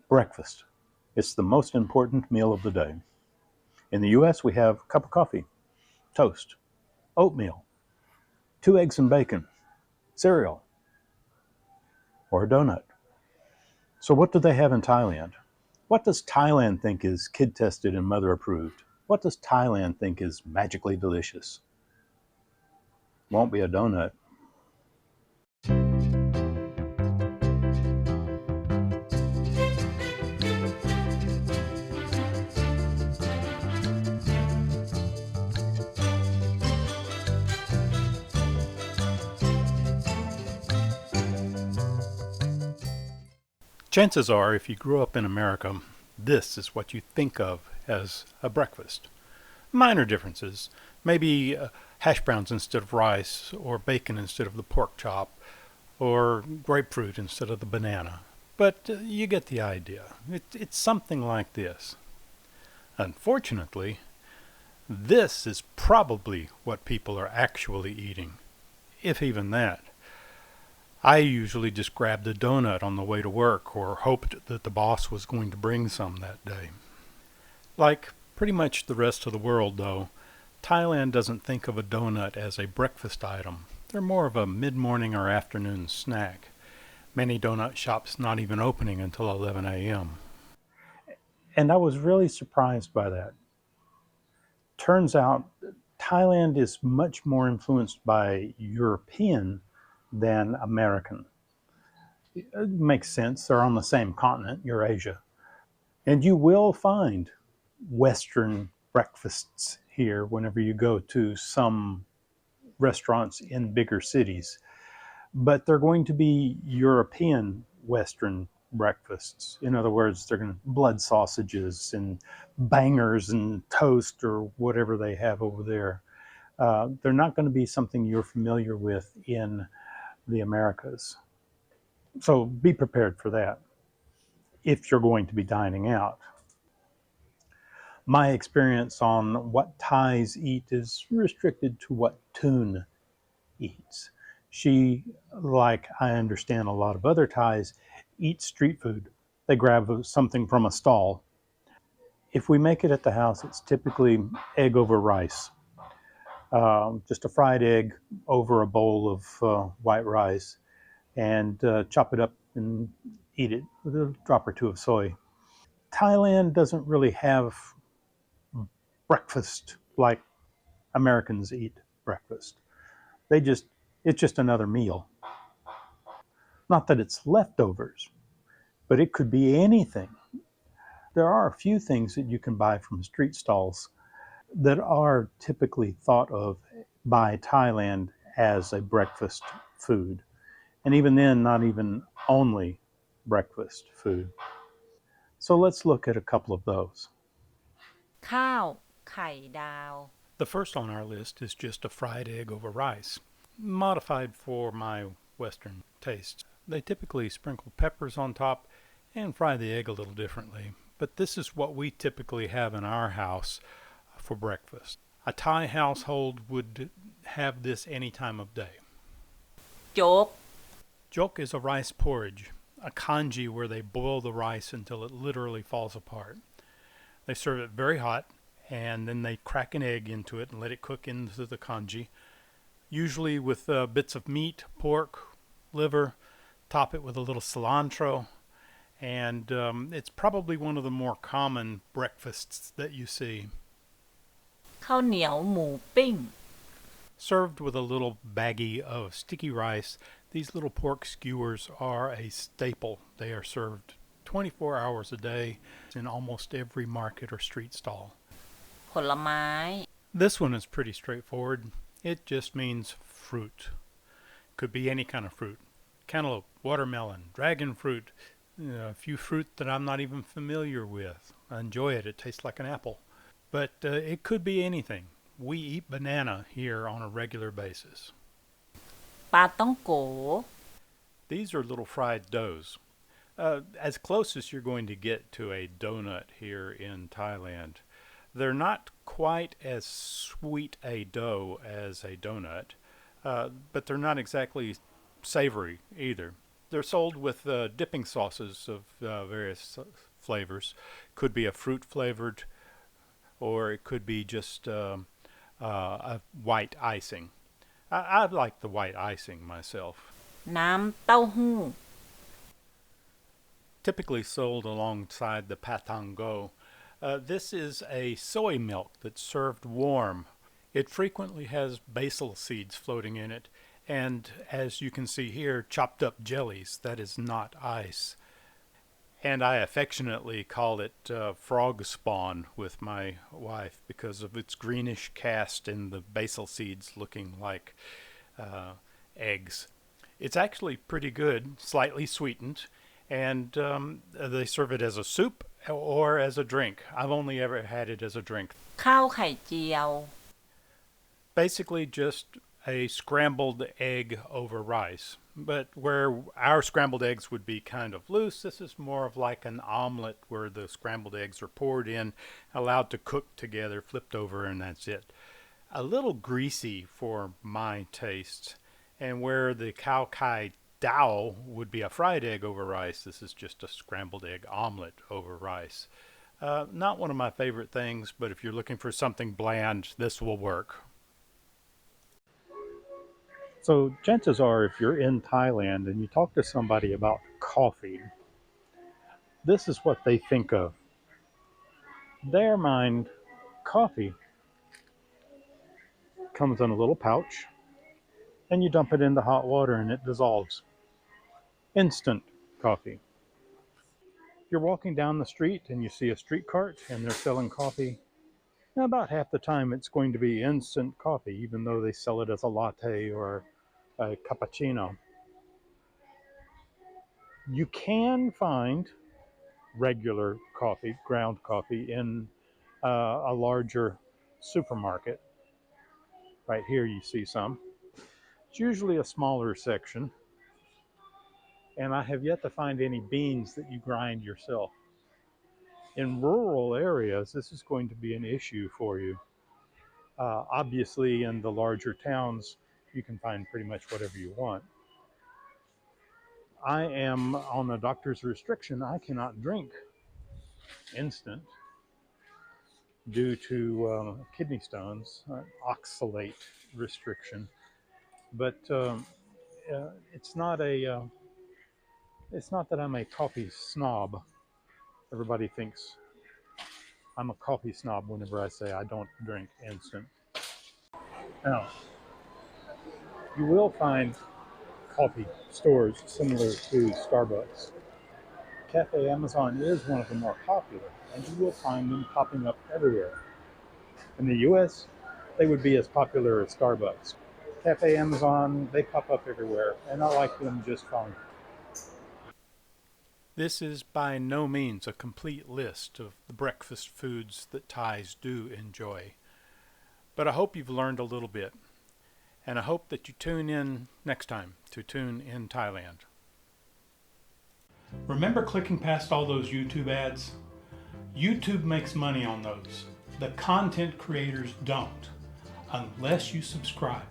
Breakfast. It's the most important meal of the day. In the US, we have a cup of coffee, toast, oatmeal, 2 eggs and bacon, cereal, or a donut. So, what do they have in Thailand? What does Thailand think is kid tested and mother approved? What does Thailand think is magically delicious? Won't be a donut. Chances are, if you grew up in America, this is what you think of as a breakfast. Minor differences. Maybe hash browns instead of rice, or bacon instead of the pork chop, or grapefruit instead of the banana. But you get the idea. It's something like this. Unfortunately, this is probably what people are actually eating, if even that. I usually just grabbed a donut on the way to work or hoped that the boss was going to bring some that day. Like pretty much the rest of the world, though, Thailand doesn't think of a donut as a breakfast item. They're more of a mid-morning or afternoon snack. Many donut shops not even opening until 11 a.m. And I was really surprised by that. Turns out Thailand is much more influenced by European than American. It makes sense. They're on the same continent, Eurasia. And you will find Western breakfasts here whenever you go to some restaurants in bigger cities. But they're going to be European Western breakfasts. In other words, they're going to blood sausages and bangers and toast or whatever they have over there. They're not going to be something you're familiar with in the Americas. So be prepared for that if you're going to be dining out. My experience on what Thais eat is restricted to what Toon eats. She, like I understand a lot of other Thais, eats street food. They grab something from a stall. If we make it at the house, it's typically egg over rice. Just a fried egg over a bowl of white rice, and chop it up and eat it with a drop or two of soy. Thailand doesn't really have breakfast like Americans eat breakfast. It's just another meal. Not that it's leftovers, but it could be anything. There are a few things that you can buy from street stalls that are typically thought of by Thailand as a breakfast food. And even then, not even only breakfast food. So let's look at a couple of those. ข้าวไข่ดาว The first on our list is just a fried egg over rice, modified for my Western tastes. They typically sprinkle peppers on top and fry the egg a little differently, but this is what we typically have in our house for breakfast. A Thai household would have this any time of day. โจ๊ก Jok is a rice porridge, a kanji where they boil the rice until it literally falls apart. They serve it very hot, and then they crack an egg into it and let it cook into the kanji, usually with bits of meat, pork, liver, top it with a little cilantro, and it's probably one of the more common breakfasts that you see. ข้าวเหนียวหมูปิ้ง Served with a little baggie of sticky rice, these little pork skewers are a staple. They are served 24 hours a day in almost every market or street stall. ผลไม้ This one is pretty straightforward. It just means fruit. Could be any kind of fruit. Cantaloupe, watermelon, dragon fruit, a few fruit that I'm not even familiar with. I enjoy it. It tastes like an apple. But it could be anything. We eat banana here on a regular basis. ปลาต้องโก These are little fried doughs. As close as you're going to get to a donut here in Thailand. They're not quite as sweet a dough as a donut, but they're not exactly savory either. They're sold with dipping sauces of various flavors. Could be a fruit flavored, or it could be just a white icing. I like the white icing myself. น้ำเต้าหู้ Typically sold alongside the patango. This is a soy milk that's served warm. It frequently has basil seeds floating in it, and as you can see here, chopped up jellies. That is not ice. And I affectionately call it frog spawn with my wife because of its greenish cast and the basil seeds looking like eggs. It's actually pretty good, slightly sweetened, and they serve it as a soup or as a drink. I've only ever had it as a drink. ข้าวไข่เจียว Basically just a scrambled egg over rice. But where our scrambled eggs would be kind of loose, this is more of like an omelet where the scrambled eggs are poured in, allowed to cook together, flipped over, and that's it. A little greasy for my tastes. And where the cow kai dao would be a fried egg over rice, this is just a scrambled egg omelet over rice. Not one of my favorite things, but if you're looking for something bland, this will work. So chances are if you're in Thailand and you talk to somebody about coffee, this is what they think of. Their mind, coffee comes in a little pouch and you dump it into hot water and it dissolves. Instant coffee. You're walking down the street and you see a street cart and they're selling coffee. Now, about half the time it's going to be instant coffee, even though they sell it as a latte or a cappuccino. You can find regular coffee, ground coffee, in a larger supermarket. Right here you see some. It's usually a smaller section. And I have yet to find any beans that you grind yourself. In rural areas, this is going to be an issue for you. Obviously, in the larger towns, you can find pretty much whatever you want. I am on a doctor's restriction. I cannot drink instant due to kidney stones, oxalate restriction. But it's not that I'm a coffee snob. Everybody thinks I'm a coffee snob whenever I say I don't drink instant. Now, you will find coffee stores similar to Starbucks. Cafe Amazon is one of the more popular, and you will find them popping up everywhere. In the US, they would be as popular as Starbucks. Cafe Amazon, they pop up everywhere, and I like them just fine. This is by no means a complete list of the breakfast foods that Thais do enjoy. But I hope you've learned a little bit, and I hope that you tune in next time to Tune in Thailand. Remember clicking past all those YouTube ads? YouTube makes money on those. The content creators don't, unless you subscribe.